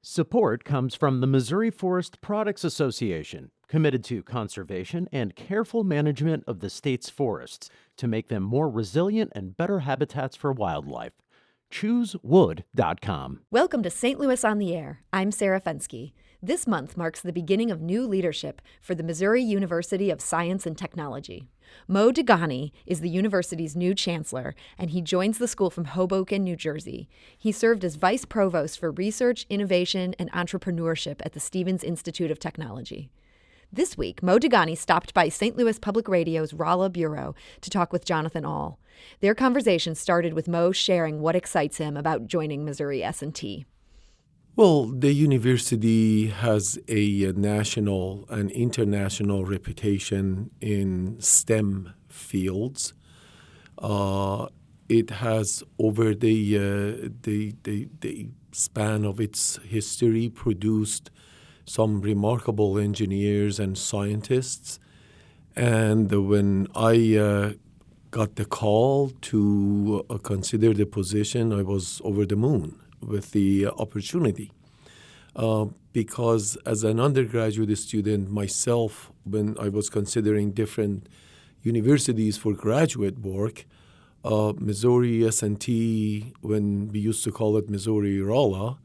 Support comes from the Missouri Forest Products Association, committed to conservation and careful management of the state's forests to make them more resilient and better habitats for wildlife. ChooseWood.com. Welcome to St. Louis on the Air. I'm Sarah Fensky. This month marks the beginning of new leadership for the Missouri University of Science and Technology. Mo Dugani is the university's new chancellor, and he joins the school from Hoboken, New Jersey. He served as vice provost for research, innovation, and entrepreneurship at the Stevens Institute of Technology. This week, Mo Dugani stopped by St. Louis Public Radio's Rolla Bureau to talk with Jonathan Ahl. Their conversation started with Mo sharing what excites him about joining Missouri S&T. Well, the university has a national and international reputation in STEM fields. It has, over the span of its history, produced some remarkable engineers and scientists. And when I got the call to consider the position, I was over the moon with the opportunity. Because as an undergraduate student myself, when I was considering different universities for graduate work, Missouri S&T, when we used to call it Missouri Rolla,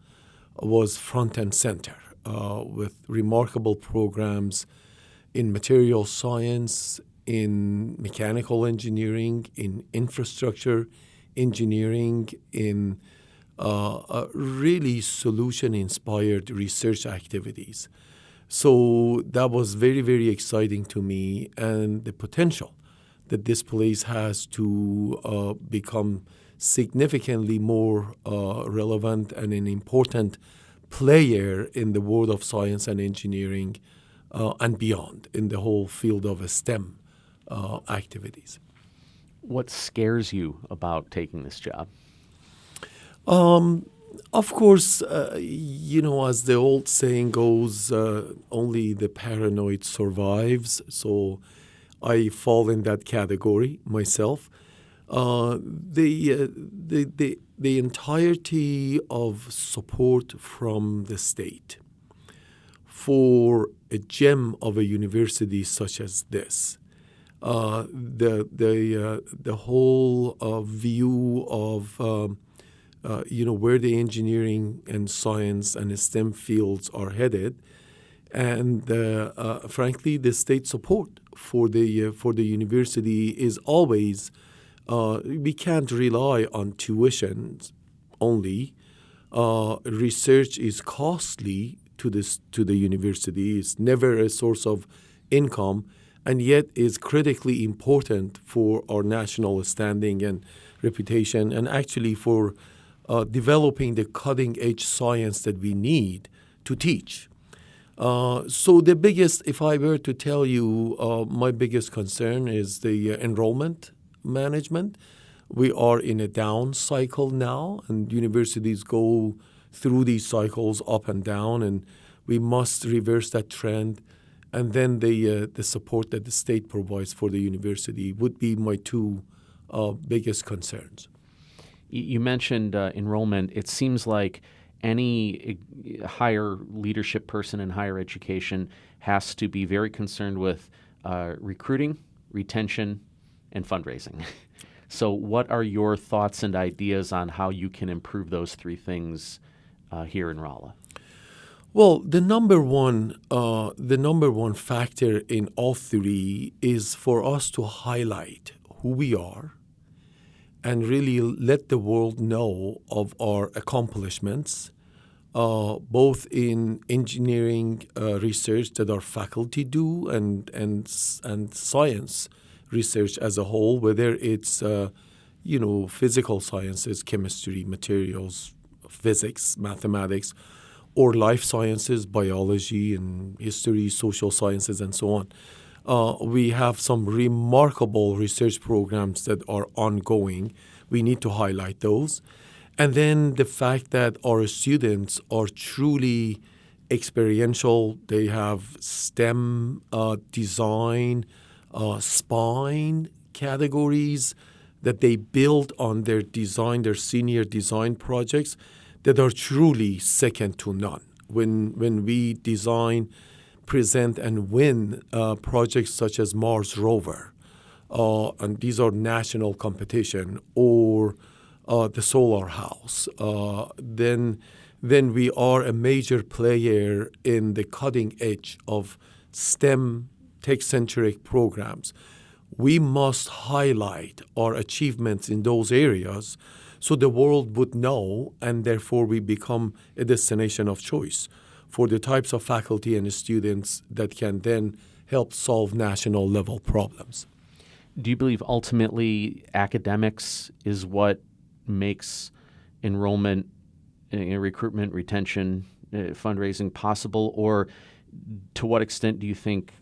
was front and center with remarkable programs in material science, in mechanical engineering, in infrastructure engineering, in really solution-inspired research activities. So that was very, very exciting to me, and the potential that this place has to become significantly more relevant and an important player in the world of science and engineering and beyond in the whole field of STEM activities. What scares you about taking this job? Of course, as the old saying goes, only the paranoid survives. So I fall in that category myself. The entirety of support from the state for a gem of a university such as this, the whole view of where the engineering and science and STEM fields are headed, and frankly, the state support for the university is always. We can't rely on tuitions only. Research is costly to the university. It's never a source of income, and yet is critically important for our national standing and reputation, and actually for developing the cutting-edge science that we need to teach. So the biggest, if I were to tell you, my biggest concern is the enrollment management. We are in a down cycle now, and universities go through these cycles up and down, and we must reverse that trend. And then the support that the state provides for the university would be my two biggest concerns. You mentioned enrollment. It seems like any higher leadership person in higher education has to be very concerned with recruiting, retention, and fundraising. So what are your thoughts and ideas on how you can improve those three things here in Rolla? Well, the number one factor in all three is for us to highlight who we are and really let the world know of our accomplishments, both in engineering research that our faculty do and science research as a whole, whether it's physical sciences, chemistry, materials, physics, mathematics, or life sciences, biology and history, social sciences, and so on. We have some remarkable research programs that are ongoing. We need to highlight those. And then the fact that our students are truly experiential. They have STEM, design, spine categories that they build on their senior design projects that are truly second to none. when we design, present, and win projects such as Mars rover, and these are national competition, or the solar house, then we are a major player in the cutting edge of STEM tech-centric programs. We must highlight our achievements in those areas so the world would know, and therefore we become a destination of choice for the types of faculty and students that can then help solve national level problems. Do you believe ultimately academics is what makes enrollment, recruitment, retention, fundraising possible? Or to what extent do you think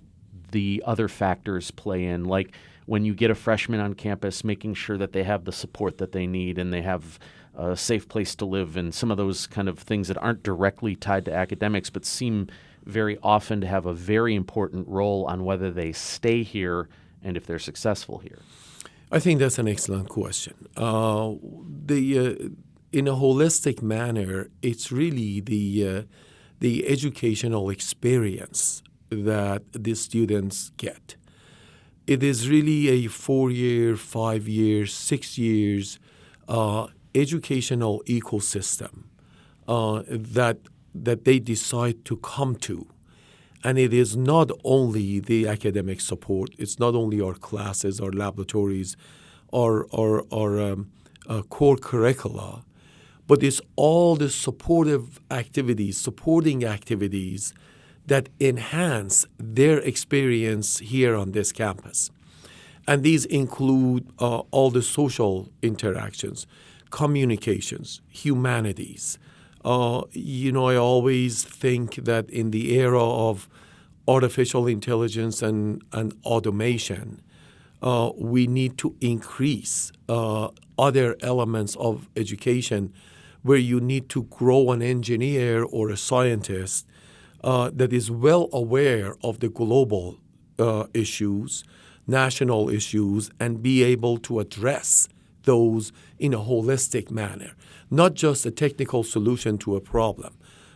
the other factors play in? Like when you get a freshman on campus, making sure that they have the support that they need and they have a safe place to live, and some of those kind of things that aren't directly tied to academics but seem very often to have a very important role on whether they stay here and if they're successful here? I think that's an excellent question. In a holistic manner, it's really the educational experience that the students get. It is really a 4-year, 5 years, 6 years educational ecosystem that they decide to come to. And it is not only the academic support, it's not only our classes, our laboratories, our core curricula, but it's all the supporting activities that enhance their experience here on this campus. And these include all the social interactions, communications, humanities. I always think that in the era of artificial intelligence and automation, we need to increase other elements of education where you need to grow an engineer or a scientist that is well aware of the global issues, national issues, and be able to address those in a holistic manner. Not just a technical solution to a problem,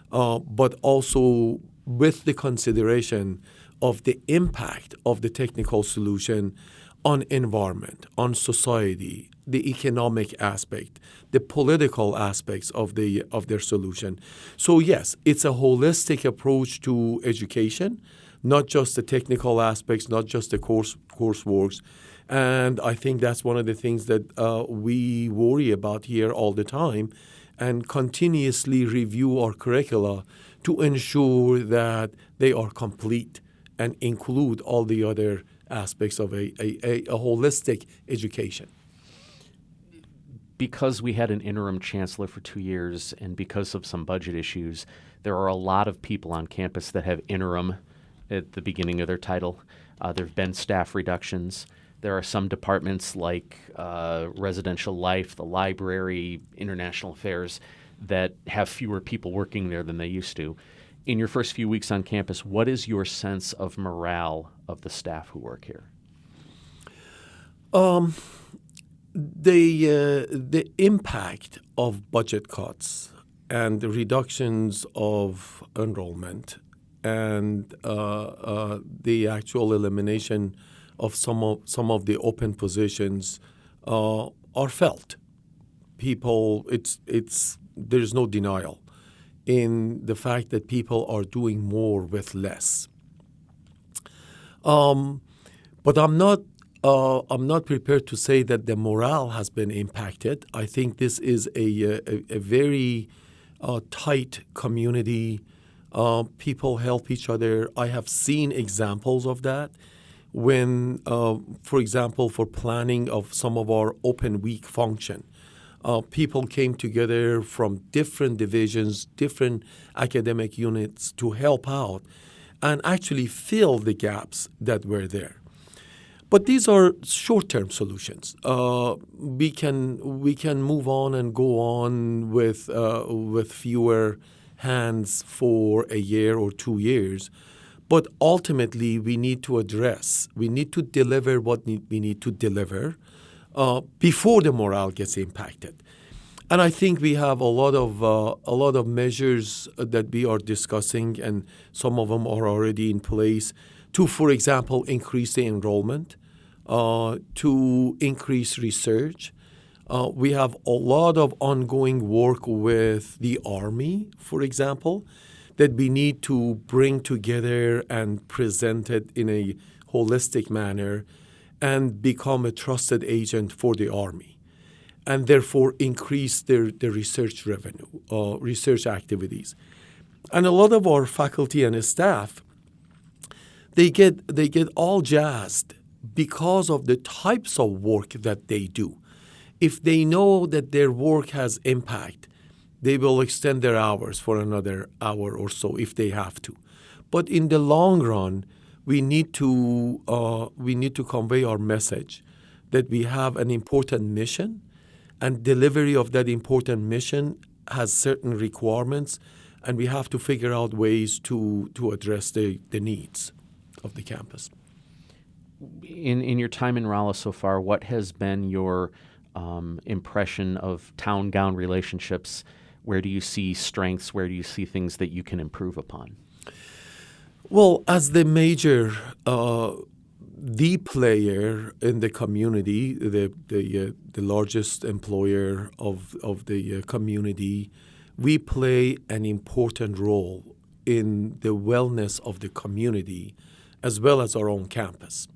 but also with the consideration of the impact of the technical solution on environment, on society, the economic aspect, the political aspects of their solution. So yes, it's a holistic approach to education, not just the technical aspects, not just the courseworks. And I think that's one of the things that we worry about here all the time, and continuously review our curricula to ensure that they are complete and include all the other aspects of a holistic education. Because we had an interim chancellor for 2 years and because of some budget issues, there are a lot of people on campus that have interim at the beginning of their title. There have been staff reductions. There are some departments like residential life, the library, international affairs that have fewer people working there than they used to. In your first few weeks on campus, what is your sense of morale of the staff who work here? The impact of budget cuts and the reductions of enrollment and the actual elimination of some of the open positions are felt. People, there's no denial in the fact that people are doing more with less. But I'm not prepared to say that the morale has been impacted. I think this is a very tight community. People help each other. I have seen examples of that when, for example, for planning of some of our open week function, people came together from different divisions, different academic units to help out and actually fill the gaps that were there. But these are short-term solutions. We can move on and go on with fewer hands for a year or 2 years. But ultimately, we need to deliver what we need to deliver before the morale gets impacted. And I think we have a lot of measures that we are discussing, and some of them are already in place to, for example, increase the enrollment, to increase research. We have a lot of ongoing work with the Army, for example, that we need to bring together and present it in a holistic manner and become a trusted agent for the Army, and therefore increase their research revenue, research activities. And a lot of our faculty and staff, they get all jazzed because of the types of work that they do. If they know that their work has impact, they will extend their hours for another hour or so if they have to. But in the long run, we need to convey our message that we have an important mission, and delivery of that important mission has certain requirements, and we have to figure out ways to address the needs of the campus. In your time in Rolla so far, what has been your impression of town-gown relationships? Where do you see strengths? Where do you see things that you can improve upon? Well, as the major, the player in the community, the largest employer of the community, we play an important role in the wellness of the community as well as our own campus.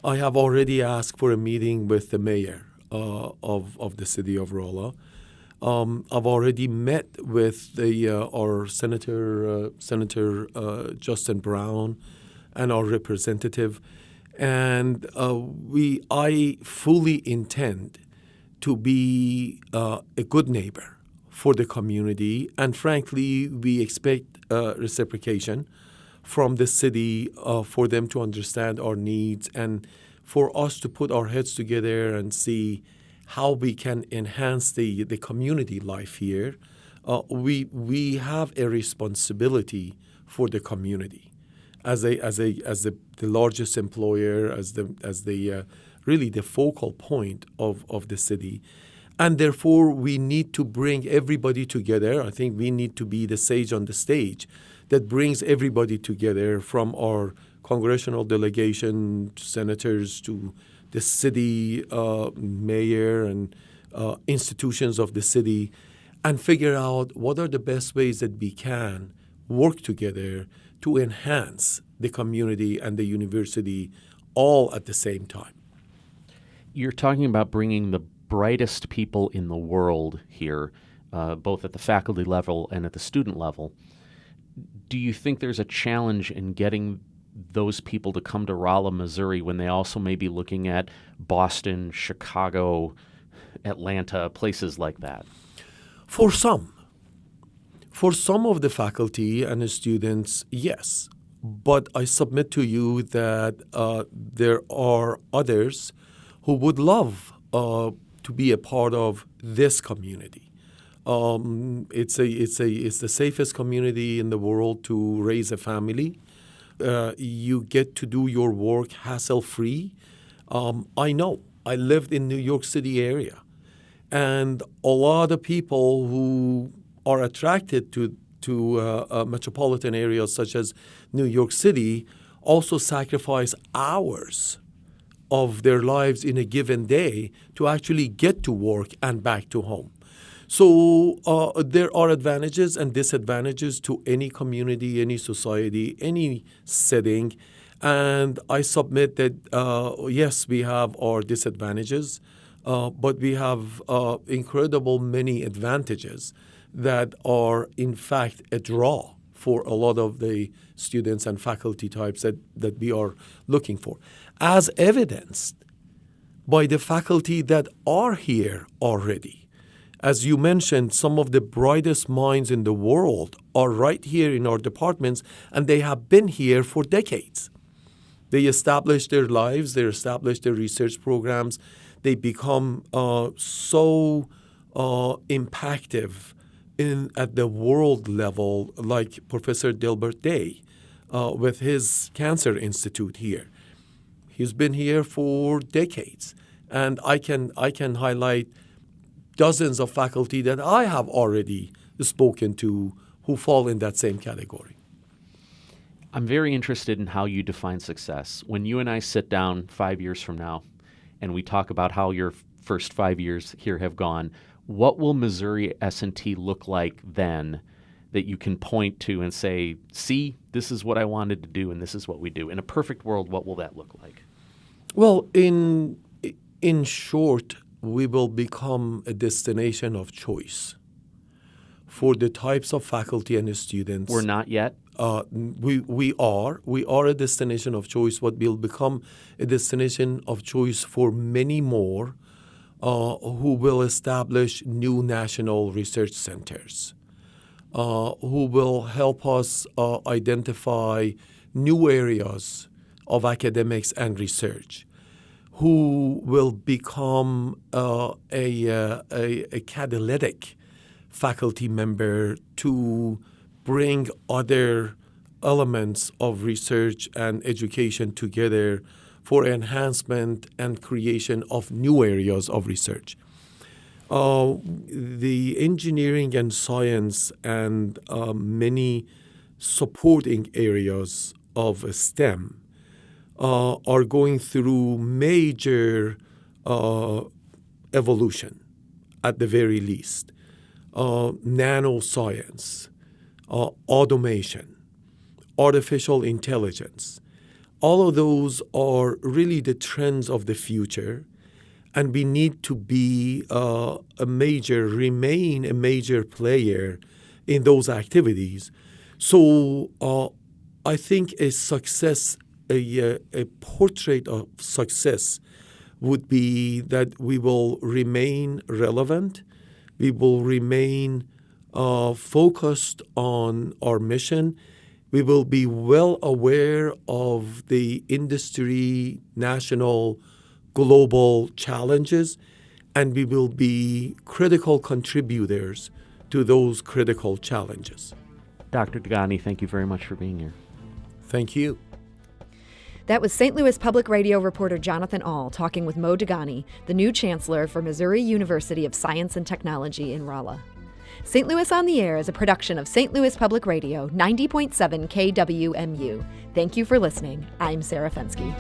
I have already asked for a meeting with the mayor of the city of Rolla. I've already met with our Senator Justin Brown and our representative, and I fully intend to be a good neighbor for the community, and frankly, we expect reciprocation from the city for them to understand our needs and for us to put our heads together and see how we can enhance the community life here. We have a responsibility for the community as the largest employer, as the really the focal point of the city. And therefore, we need to bring everybody together. I think we need to be the sage on the stage that brings everybody together, from our congressional delegation, senators, to the city mayor and institutions of the city, and figure out what are the best ways that we can work together to enhance the community and the university all at the same time. You're talking about bringing the brightest people in the world here, both at the faculty level and at the student level. Do you think there's a challenge in getting those people to come to Rolla, Missouri, when they also may be looking at Boston, Chicago, Atlanta, places like that? For some of the faculty and the students, yes. But I submit to you that there are others who would love to be a part of this community. It's the safest community in the world to raise a family. You get to do your work hassle-free. I know. I lived in New York City area, and a lot of people who are attracted to metropolitan areas such as New York City also sacrifice hours of their lives in a given day to actually get to work and back to home. So there are advantages and disadvantages to any community, any society, any setting. And I submit that, yes, we have our disadvantages, but we have incredible many advantages that are, in fact, a draw for a lot of the students and faculty types that we are looking for, as evidenced by the faculty that are here already. As you mentioned, some of the brightest minds in the world are right here in our departments, and they have been here for decades. They establish their lives, they establish their research programs, they become so impactive at the world level, like Professor Delbert Day with his Cancer Institute here. He's been here for decades, and I can highlight dozens of faculty that I have already spoken to who fall in that same category. I'm very interested in how you define success. When you and I sit down 5 years from now and we talk about how your first 5 years here have gone, what will Missouri S&T look like then that you can point to and say, see, this is what I wanted to do and this is what we do? In a perfect world, what will that look like? Well, in short, we will become a destination of choice for the types of faculty and students. We're not yet? We are a destination of choice, but we'll become a destination of choice for many more who will establish new national research centers, who will help us identify new areas of academics and research, who will become a catalytic faculty member to bring other elements of research and education together for enhancement and creation of new areas of research. The engineering and science and many supporting areas of STEM are going through major evolution, at the very least. Nanoscience, automation, artificial intelligence. All of those are really the trends of the future, and we need to be remain a major player in those activities. So I think a portrait of success would be that we will remain relevant, we will remain focused on our mission. We will be well aware of the industry, national, global challenges, and we will be critical contributors to those critical challenges. Dr. Dagani, thank you very much for being here. Thank you. That was St. Louis Public Radio reporter Jonathan Ahl talking with Mo Dagani, the new chancellor for Missouri University of Science and Technology in Rolla. St. Louis on the Air is a production of St. Louis Public Radio, 90.7 KWMU. Thank you for listening. I'm Sarah Fensky.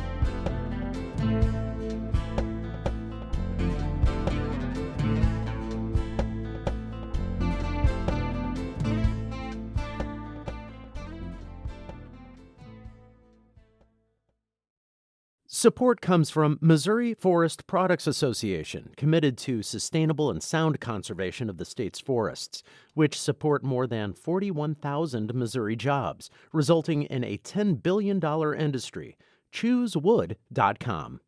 Support comes from Missouri Forest Products Association, committed to sustainable and sound conservation of the state's forests, which support more than 41,000 Missouri jobs, resulting in a $10 billion industry. ChooseWood.com.